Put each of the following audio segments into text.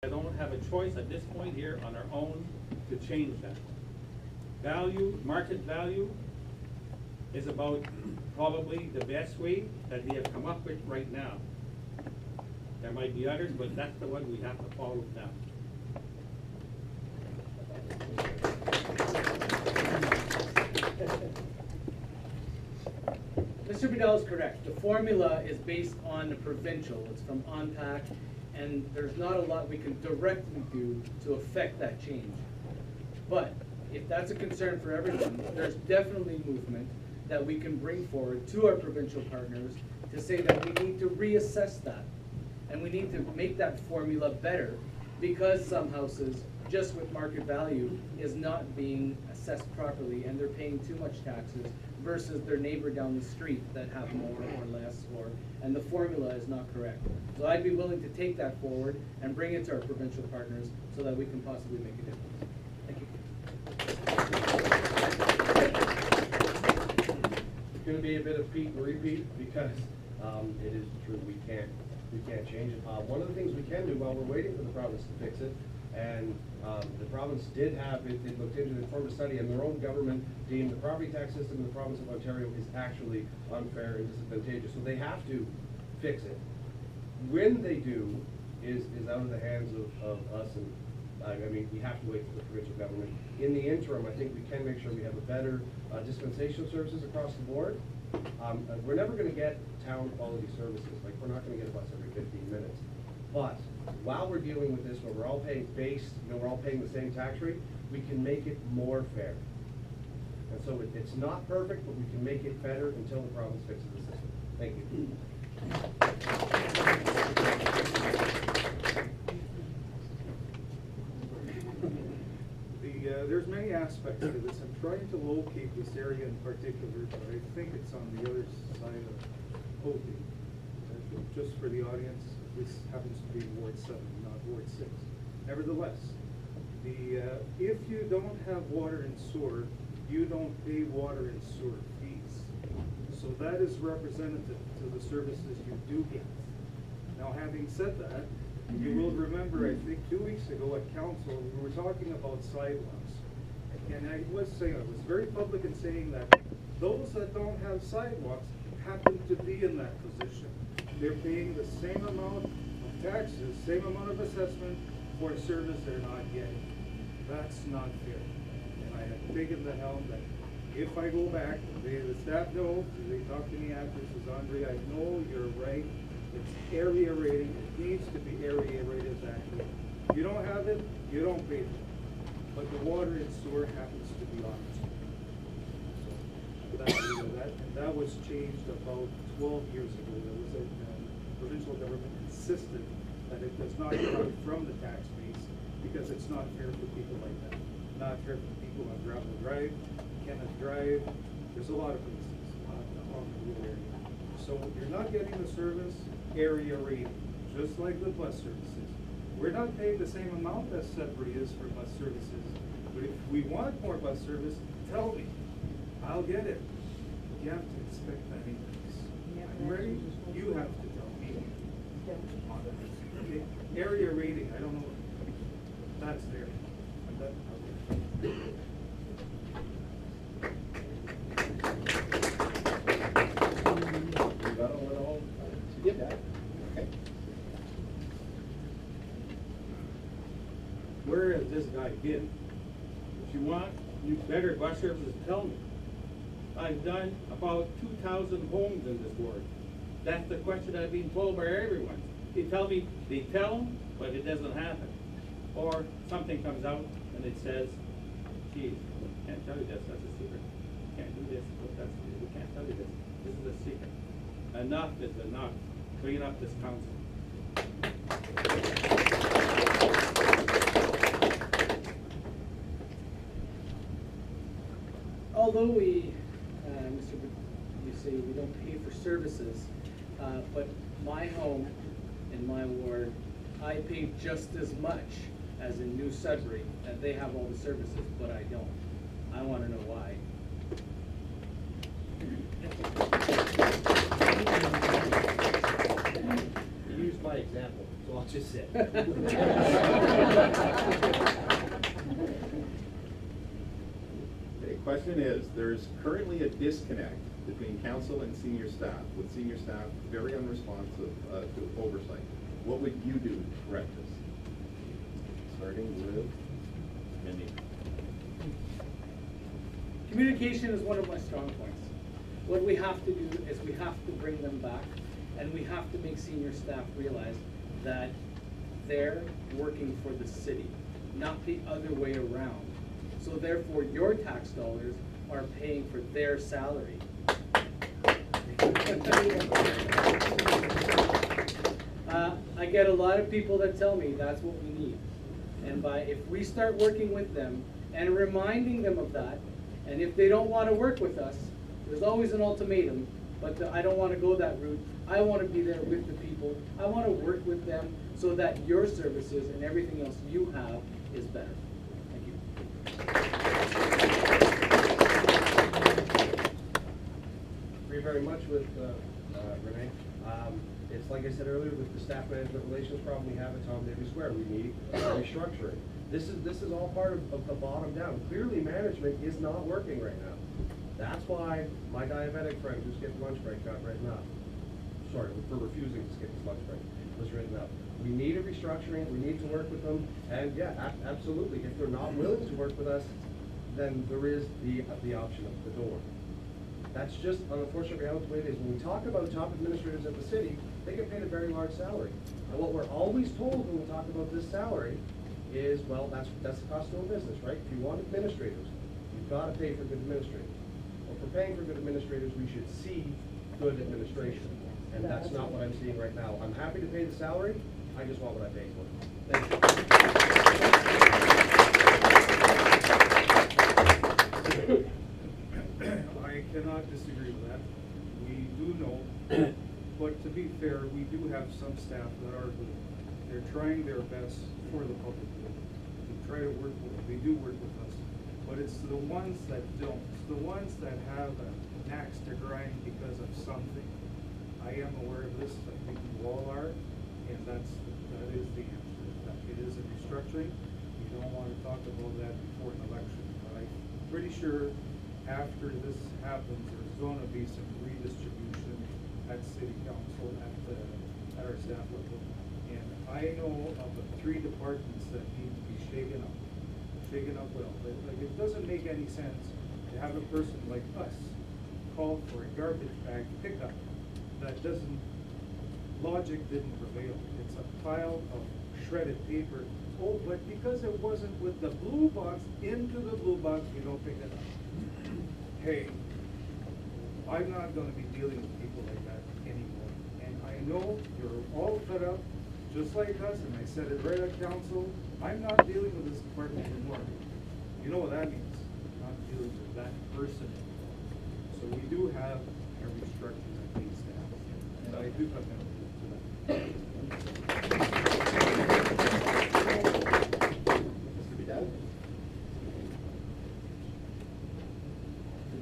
I don't have a choice at this point here on our own to change that. Value, market value is about probably the best way that we have come up with right now. There might be others, but that's the one we have to follow now. Mr. Bedell is correct. The formula is based on the provincial. It's from ONPAC, and there's not a lot we can directly do to affect that change. But if that's a concern for everyone, there's definitely movement that we can bring forward to our provincial partners to say that we need to reassess that. And we need to make that formula better, because some houses, just with market value, is not being assessed properly, and they're paying too much taxes versus their neighbor down the street that have more or less, and the formula is not correct. So I'd be willing to take that forward and bring it to our provincial partners so that we can possibly make a difference. Thank you. It's going to be a bit of repeat because it is true we can't change it. One of the things we can do while we're waiting for the province to fix it, and the province did have it looked into the informed study, and their own government deemed the property tax system in the province of Ontario is actually unfair and disadvantageous. So they have to fix it. When they do is out of the hands of us, and I mean, we have to wait for the provincial government. In the interim, I think we can make sure we have a better dispensation services across the board. We're never going to get town quality services. Like, we're not going to get a bus every 15 minutes. But while we're dealing with this, where we're all paying we're all paying the same tax rate, we can make it more fair. And so it's not perfect, but we can make it better until the province fixes the system. Thank you. There's many aspects to this. I'm trying to locate this area in particular, but I think it's on the other side of Hopi. Just for the audience, this happens to be Ward 7, not Ward 6. Nevertheless, if you don't have water and sewer, you don't pay water and sewer fees. So that is representative to the services you do get. Now, having said that, you will remember, I think 2 weeks ago at council, we were talking about sidewalks. And I was very public in saying that those that don't have sidewalks happen to be in that position. They're paying the same amount of taxes, same amount of assessment for a service they're not getting. That's not fair. And I have taken the helm that if I go back, the staff know, they talk to me after, says, Andre, I know you're right. It's area rating. It needs to be area rated that way. If you don't have it, you don't pay it. But the water and sewer happens to be on it. So that was changed about 12 years ago. There was a provincial government insisted that it does not come from the tax base because it's not fair for people like that. Not fair for people on Gravel Drive, Kenneth Drive. There's a lot of places on the rural area. So you're not getting the service area rating, just like the bus services. We're not paying the same amount as Sudbury is for bus services. But if we want more bus service, tell me. I'll get it. You have to expect that increase. I'm ready. You have to tell me. Okay. Area rating, I don't know. That's there. You did that. Okay. Where has this guy been? If you want better bus services, tell me. I've done about 2,000 homes in this ward. That's the question I've been told by everyone. They tell them, but it doesn't happen. Or something comes out and it says, geez, can't tell you this, that's a secret. Can't do this, but we can't tell you this. This is a secret. Enough is enough. Clean up this council. Although we, you say we don't pay for services, but my home in my ward, I pay just as much as in New Sudbury, and they have all the services, but I don't. I want to know why. You use just my example, so I'll just sit. Okay, question is, there's currently a disconnect between council and senior staff, with senior staff very unresponsive to oversight. What would you do to correct this? Starting with Mindy. Communication is one of my strong points. What we have to do is we have to bring them back, and we have to make senior staff realize that they're working for the city, not the other way around. So therefore, your tax dollars are paying for their salary. I get a lot of people that tell me that's what we need. And if we start working with them and reminding them of that, and if they don't want to work with us, there's always an ultimatum, but I don't want to go that route. I want to be there with the people. I want to work with them so that your services and everything else you have is better. Thank you. Agree very much with Renee. It's like I said earlier, with the staff management relations problem we have at Tom Daly Square, we need restructuring. This is all part of the bottom down. Clearly, management is not working right now. That's why my diabetic friend who skipped lunch break got written up. Sorry, for refusing to skip his lunch break, was written up. We need a restructuring, we need to work with them, and yeah, absolutely, if they're not willing to work with us, then there is the option of the door. That's just an unfortunate reality the way it is. When we talk about top administrators at the city, they get paid a very large salary. And what we're always told when we talk about this salary is, well, that's the cost of doing business, right? If you want administrators, you've got to pay for good administrators. Well, for paying for good administrators, we should see good administration. And that's not what I'm seeing right now. I'm happy to pay the salary, I just want what I paid for. Thank you. I cannot disagree with that. We do know, but to be fair, we do have some staff that are good. They're trying their best for the public good. They try to work with, they do work with us. But it's the ones that don't. It's the ones that have an axe to grind because of something. I am aware of this, I think you all are, and that is the answer. It is a restructuring. We don't want to talk about that before an election, but I'm pretty sure after this happens, there's going to be some redistribution at city council, at our staff level. And I know of the 3 departments that need to be shaken up well. Like, it doesn't make any sense to have a person like us call for a garbage bag pickup that logic didn't prevail. It's a pile of shredded paper. Oh, but because it wasn't with the blue box, into the blue box, you don't pick it up. Hey, I'm not gonna be dealing with people like that anymore. And I know you're all fed up, just like us, and I said it right at council, I'm not dealing with this department anymore. You know what that means? I'm not dealing with that person anymore. So we do have a restructuring that needs to happen. And I do come down to that. Mr. Vidal?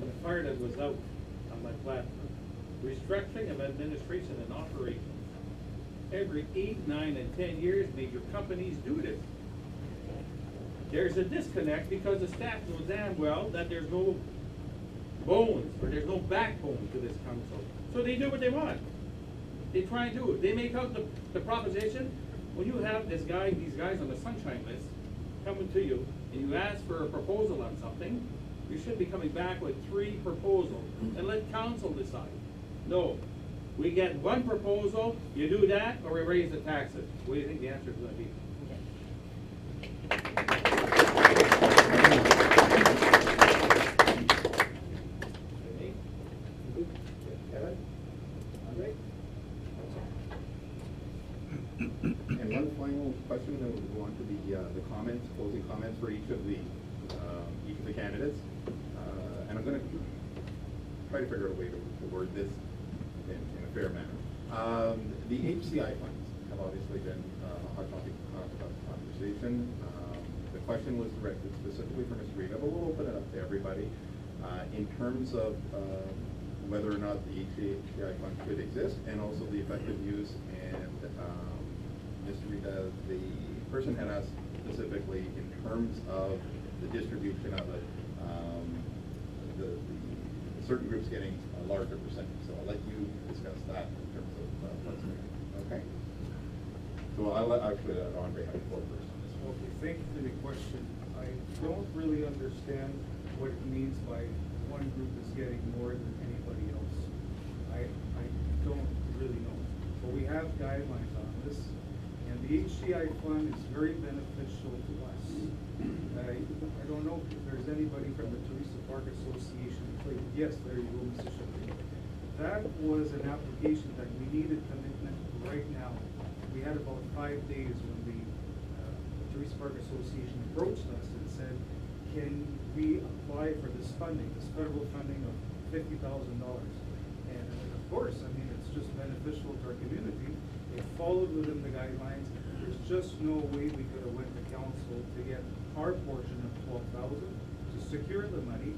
The part that was out on my platform, restructuring of administration and operations. Every 8, 9, and 10 years, major companies do this. There's a disconnect because the staff knows damn well that there's no bones or there's no backbone to this council. So they do what they want. They try and do it. They make out the proposition. When you have these guys on the sunshine list coming to you and you ask for a proposal on something, you should be coming back with 3 proposals and let council decide. No, we get 1 proposal, you do that, or we raise the taxes. What do you think the answer is going to be? Kevin? Andre? And one final question, then we'll go on to the comments, closing comments for each of the candidates. And I'm going to try to figure out a way to word this in a fair manner. The HCI funds have obviously been a hot topic of conversation. The question was directed specifically for Mr. Reba, but we'll open it up to everybody. In terms of whether or not the HCI fund should exist, and also the effective use and And, Mr. Rita, the person had asked specifically in terms of the distribution of it, the certain groups getting a larger percentage. So I'll let you discuss that in terms of what's there. Okay? So I'll let, actually, Andre have the floor first on this one. Okay, thank you for the question. I don't really understand what it means by one group is getting more than anybody else. I don't really know. But we have guidelines on this, and the HCI fund is very beneficial to us. I don't know if there's anybody from the Teresa Park Association. Yes, there you go, Mr. Shepard. That was an application that we needed commitment right now. We had about 5 days when the Teresa Park Association approached us and said, can we apply for this funding, this federal funding of $50,000? And of course, I mean, it's just beneficial to our community. It followed within the guidelines. There's just no way we could have went to council to get our portion of $12,000 to secure the money,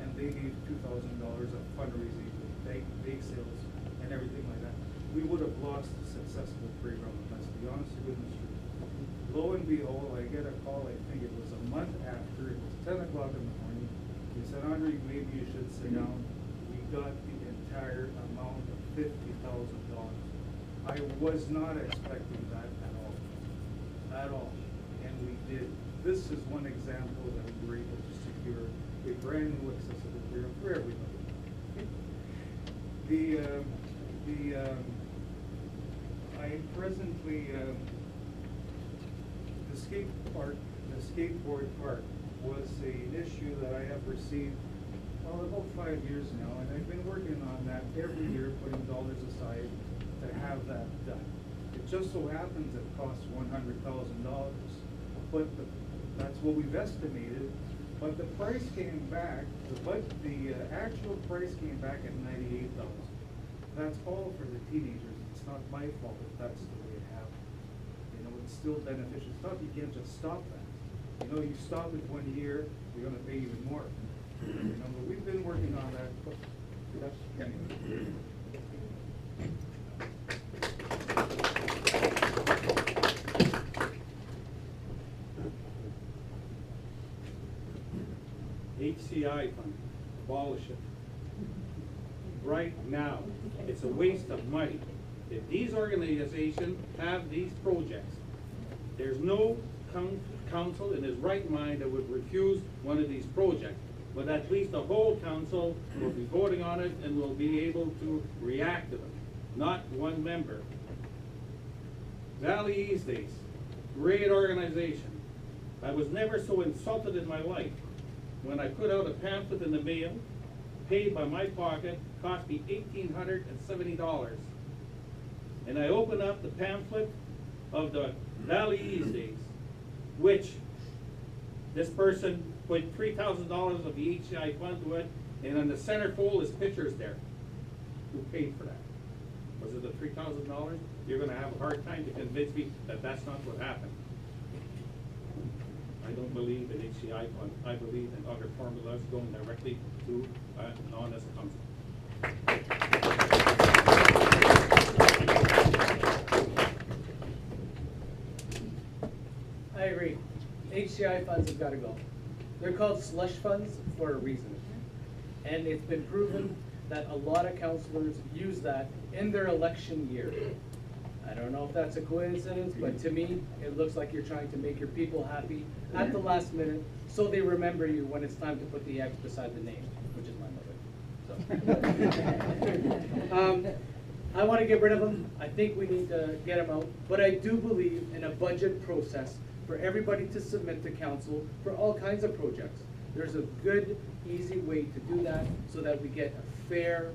and they gave $2,000 of fundraising, bake sales, and everything like that. We would have lost a successful program, let's be honest with you. Lo and behold, I get a call, I think it was a month after, it was 10 o'clock in the morning. They said, Andre, maybe you should sit down. We got the entire amount of $50,000. I was not expecting that at all, and we did. This is one example that we were able to secure a brand new accessible program for everybody. I presently, the skateboard park was an issue that I have received, well, about 5 years now, and I've been working on that every year, putting dollars aside to have that done. It just so happens it costs $100,000, but that's what we've estimated. But the price came back, the actual price came back at $98,000. That's all for the teenagers. It's not my fault if that's the way it happened. You know, it's still beneficial stuff. You can't just stop that. You know, you stop it 1 year, you're gonna pay even more. You know, but we've been working on that. HCI fund, abolish it. Right now, it's a waste of money. If these organizations have these projects, there's no council in his right mind that would refuse one of these projects. But at least the whole council will be voting on it and will be able to react to them, not one member. Valley East Days, great organization. I was never so insulted in my life. When I put out a pamphlet in the mail, paid by my pocket, cost me $1,870. And I opened up the pamphlet of the Valley East Days, which this person put $3,000 of the HCI fund to it, and on the centerfold is pictures there. Who paid for that? Was it the $3,000? You're gonna have a hard time to convince me that that's not what happened. I don't believe in HCI fund. I believe in other formulas going directly to an honest council. I agree. HCI funds have got to go. They're called slush funds for a reason. And it's been proven that a lot of councilors use that in their election year. I don't know if that's a coincidence, but to me, it looks like you're trying to make your people happy at the last minute, so they remember you when it's time to put the X beside the name, which is my mother. So. I want to get rid of them. I think we need to get them out. But I do believe in a budget process for everybody to submit to council for all kinds of projects. There's a good, easy way to do that so that we get a fair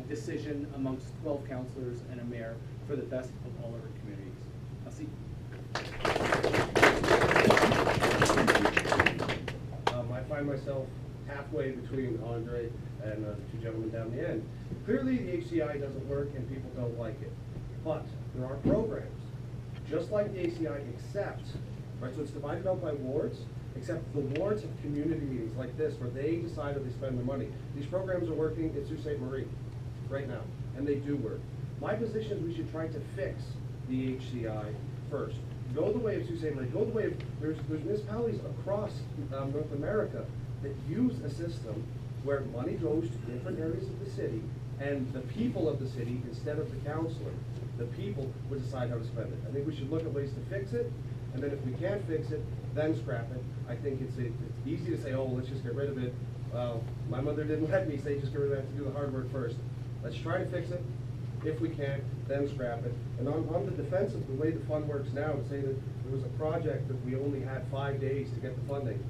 decision amongst 12 councilors and a mayor for the best of all of our communities. Merci. I find myself halfway between Andre and the two gentlemen down the end. Clearly, the HCI doesn't work and people don't like it. But there are programs, just like the HCI, except, right, so it's divided out by wards, except the wards have community meetings like this where they decide how they spend their money. These programs are working in Sault Ste. Marie right now, and they do work. My position is we should try to fix the HCI first. Go the way of Sault Ste. Marie, go the way of, there's municipalities across North America that use a system where money goes to different areas of the city, and the people of the city, instead of the councillor, the people would decide how to spend it. I think we should look at ways to fix it, and then if we can't fix it, then scrap it. I think it's easy to say, oh, let's just get rid of it. Well, my mother didn't let me say just get rid of it, I have to do the hard work first. Let's try to fix it. If we can't, then scrap it. And on the defense of the way the fund works now, to say that there was a project that we only had 5 days to get the funding,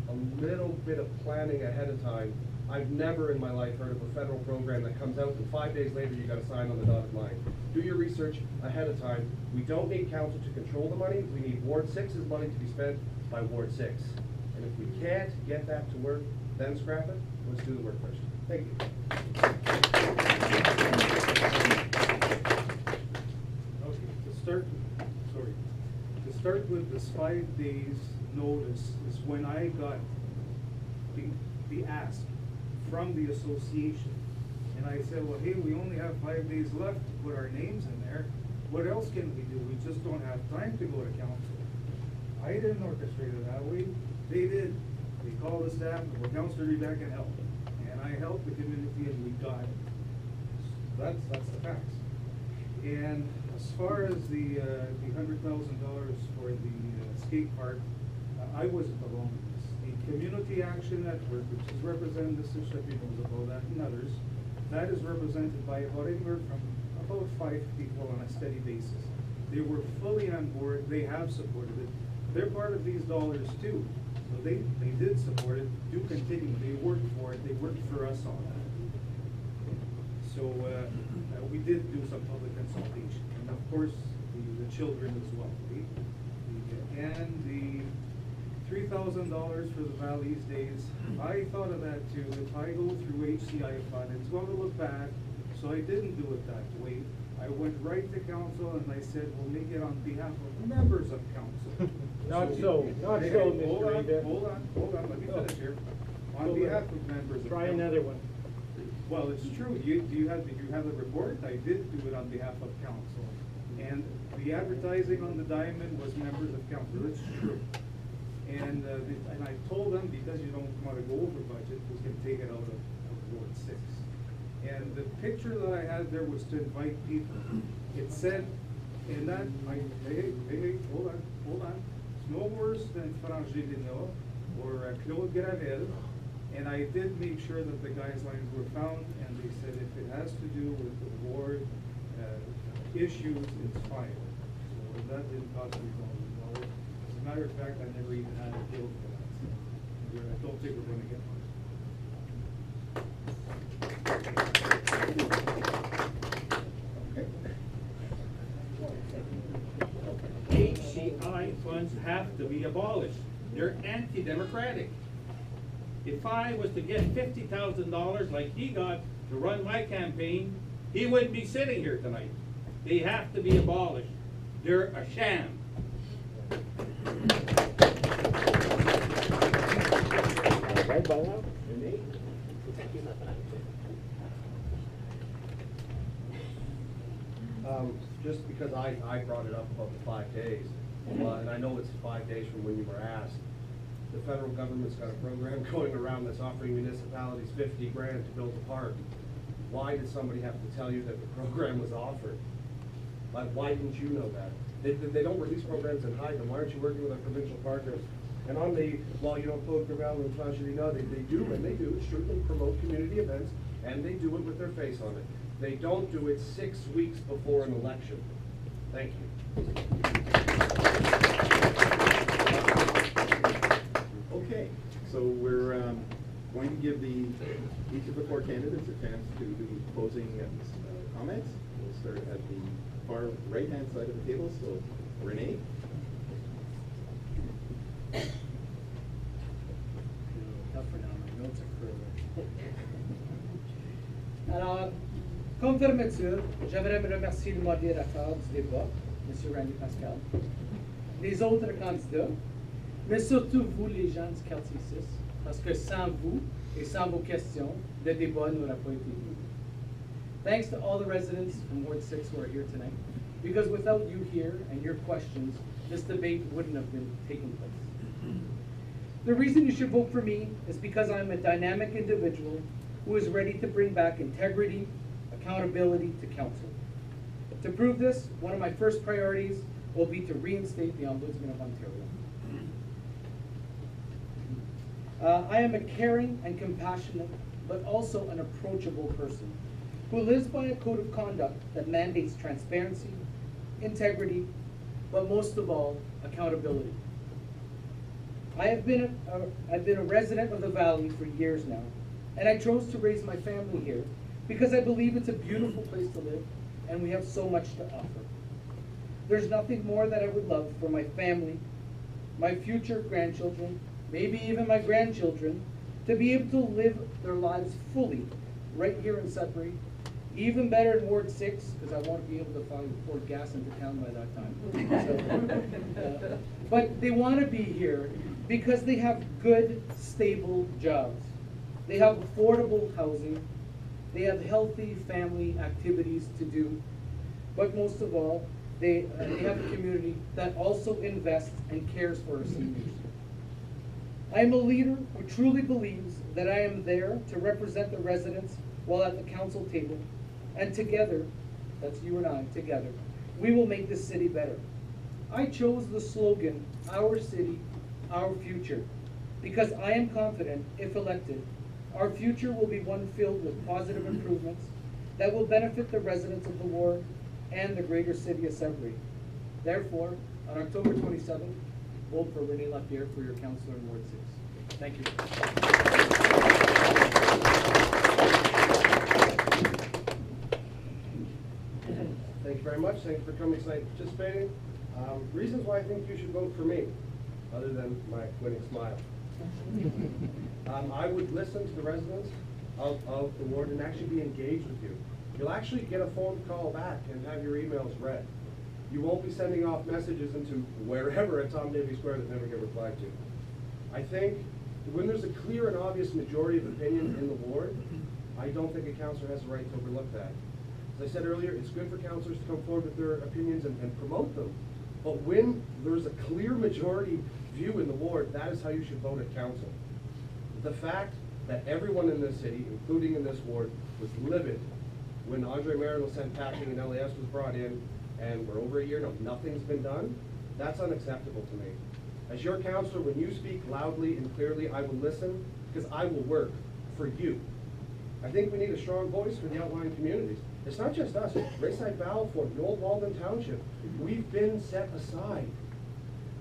a little bit of planning ahead of time. I've never in my life heard of a federal program that comes out and 5 days later you got to sign on the dotted line. Do your research ahead of time. We don't need council to control the money. We need Ward 6's money to be spent by Ward 6. And if we can't get that to work, then scrap it. Let's do the work first. Thank you. Okay, to start with this 5 days notice is when I got the ask from the association. And I said, well, hey, we only have 5 days left to put our names in there. What else can we do? We just don't have time to go to council. I didn't orchestrate it that way. They did. They called the staff and well, Councilor Rebeck can help. And I helped the community and we got it. So that's the facts. And as far as the $100,000 for the skate park, I wasn't alone in this. The Community Action Network, which is represented, Mr. Sheppy knows about that, and others, that is represented by about anywhere from about 5 people on a steady basis. They were fully on board. They have supported it. They're part of these dollars too. So they did support it, do continue. They worked for it. They worked for us on that. So we did do some public consultation. And of course, the children as well. And the $3,000 for the Valley's Days, I thought of that too. If I go through HCI fund, it's going to look bad. So I didn't do it that way. I went right to council and I said, we'll make it on behalf of members of council. Not so, Mr. Hold on, let me finish here. On behalf of members of Try council. another one. Well, it's true. Did you have the report? I did do it on behalf of council. And the advertising on the diamond was members of council. It's true. And I told them, because you don't want to go over budget, was going to take it out of Ward 6. And the picture that I had there was to invite people. It said, in that, hey, hold on. It's no worse than Franche Vigneault or Claude Gravel. And I did make sure that the guidelines were found, and they said if it has to do with the ward issues, it's fine. So that didn't cost me $1,000. As a matter of fact, I never even had a bill for that. So I don't think we're going to get one. HCI funds have to be abolished. They're anti-democratic. If I was to get $50,000 like he got to run my campaign, he wouldn't be sitting here tonight. They have to be abolished. They're a sham. Just because I brought it up about the 5 days, and I know it's 5 days from when you were asked, the federal government's got a program going around that's offering municipalities $50 grand to build a park. Why did somebody have to tell you that the program was offered? Like, why didn't you know that? They don't release programs and hide them. Why aren't you working with our provincial partners? And on the, well, you know, Claude Gravel and Franche Vigneault, they do, and they do, it's true, they promote community events, and they do it with their face on it. They don't do it 6 weeks before an election. Thank you. Okay, so we're going to give each of the 4 candidates a chance to do closing comments. We'll start at the far right-hand side of the table, so Renee. Alors, comme fermeture, j'aimerais remercier le modérateur du débat, M. Randy Pascal, les autres candidats, mais surtout vous, les gens du quartier 6, parce que sans vous et sans vos questions, le débat n'aurait pas été vu. Thanks to all the residents from Ward 6 who are here tonight, because without you here and your questions, this debate wouldn't have been taking place. The reason you should vote for me is because I'm a dynamic individual who is ready to bring back integrity, accountability to council. To prove this, one of my first priorities will be to reinstate the Ombudsman of Ontario. I am a caring and compassionate, but also an approachable person who lives by a code of conduct that mandates transparency, integrity, but most of all, accountability. I've been a resident of the Valley for years now, and I chose to raise my family here because I believe it's a beautiful place to live and we have so much to offer. There's nothing more that I would love for my family, my future grandchildren, maybe even my grandchildren, to be able to live their lives fully right here in Sudbury, even better in Ward 6, because I won't be able to afford gas into town by that time. But they want to be here because they have good, stable jobs. They have affordable housing. They have healthy family activities to do. But most of all, they have a community that also invests and cares for our seniors. I am a leader who truly believes that I am there to represent the residents while at the council table, and together, that's you and I, together, we will make this city better. I chose the slogan, "Our City, Our Future," because I am confident, if elected, our future will be one filled with positive improvements that will benefit the residents of the ward and the greater city of Sudbury. Therefore, on October 27th, vote for Renee Lapierre for your councillor in Ward 6. Thank you. Thank you very much. Thank you for coming tonight and participating. Reasons why I think you should vote for me, other than my winning smile. I would listen to the residents of the ward and actually be engaged with you. You'll actually get a phone call back and have your emails read. You won't be sending off messages into wherever at Tom Davey Square that never get replied to. I think when there's a clear and obvious majority of opinion in the ward, I don't think a councillor has the right to overlook that. As I said earlier, it's good for councillors to come forward with their opinions and promote them. But when there's a clear majority view in the ward, that is how you should vote at council. The fact that everyone in this city, including in this ward, was livid when Andre Marin was sent packing and LAS was brought in, and we're over a year now, nothing's been done, that's unacceptable to me. As your councillor, when you speak loudly and clearly, I will listen, because I will work for you. I think we need a strong voice for the outlying communities. It's not just us, Rayside Balfour, the old Walden Township. We've been set aside.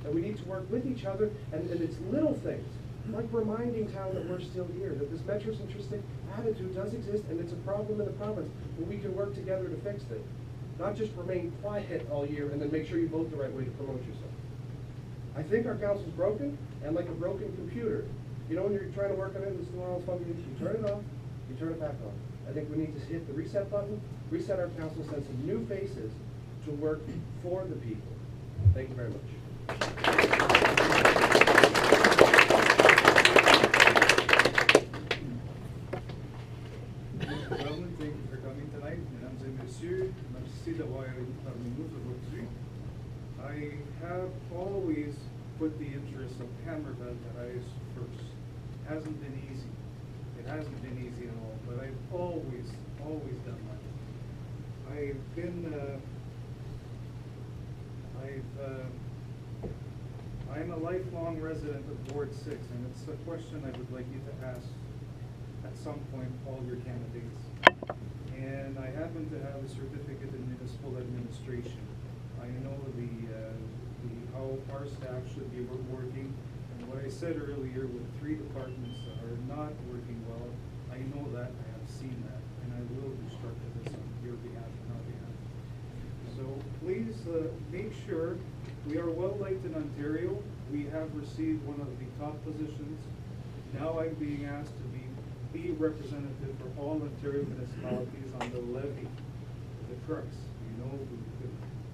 And we need to work with each other, and it's little things, like reminding town that we're still here, that this metrocentristic attitude does exist, and it's a problem in the province, but we can work together to fix it. Not just remain quiet all year and then make sure you vote the right way to promote yourself. I think our council's broken, and like a broken computer. You know when you're trying to work on it, it's one of those funky things, you turn it off, you turn it back on. I think we need to hit the reset button, reset our council, send some new faces to work for the people. Thank you very much. Gentlemen, thank you for coming tonight. Mesdames et messieurs, merci d'avoir été parmi nous aujourd'hui. I have always put the interests of Hammerville first. It hasn't been easy. It hasn't been easy at all, but I've always done that. I've been, I'm a lifelong resident of Ward 6, and it's a question I would like you to ask at some point all your candidates. And I happen to have a certificate in municipal administration. I know how our staff should be working, and what I said earlier with 3 departments that are not working well, I know that, I have seen that, and I will construct this on your behalf and our behalf. So please make sure we are well liked in Ontario. We have received one of the top positions. Now I'm being asked to be representative for all Ontario municipalities on the levy, the trucks,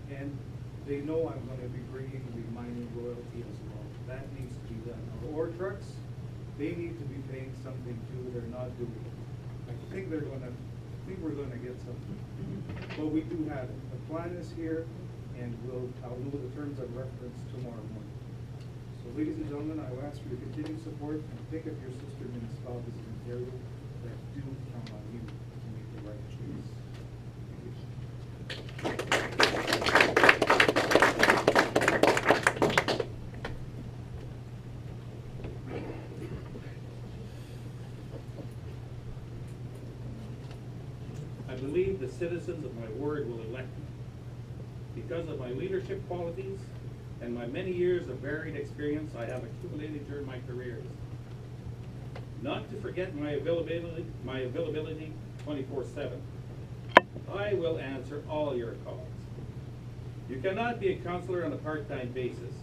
and they know I'm going to be bringing the mining royalty as well. That needs to be done. Our ore trucks, they need to be paying something too. They're not doing it. I think they're going to think we're gonna get something. But we do have it. The plan is here, and I'll know the terms of reference tomorrow morning. So ladies and gentlemen, I will ask for your continued support and think of your sister municipalities in Ontario that do count on you to make the right choice. I believe the citizens of my ward will elect me. Because of my leadership qualities and my many years of varied experience I have accumulated during my careers. Not to forget my availability 24/7. I will answer all your calls. You cannot be a counselor on a part-time basis.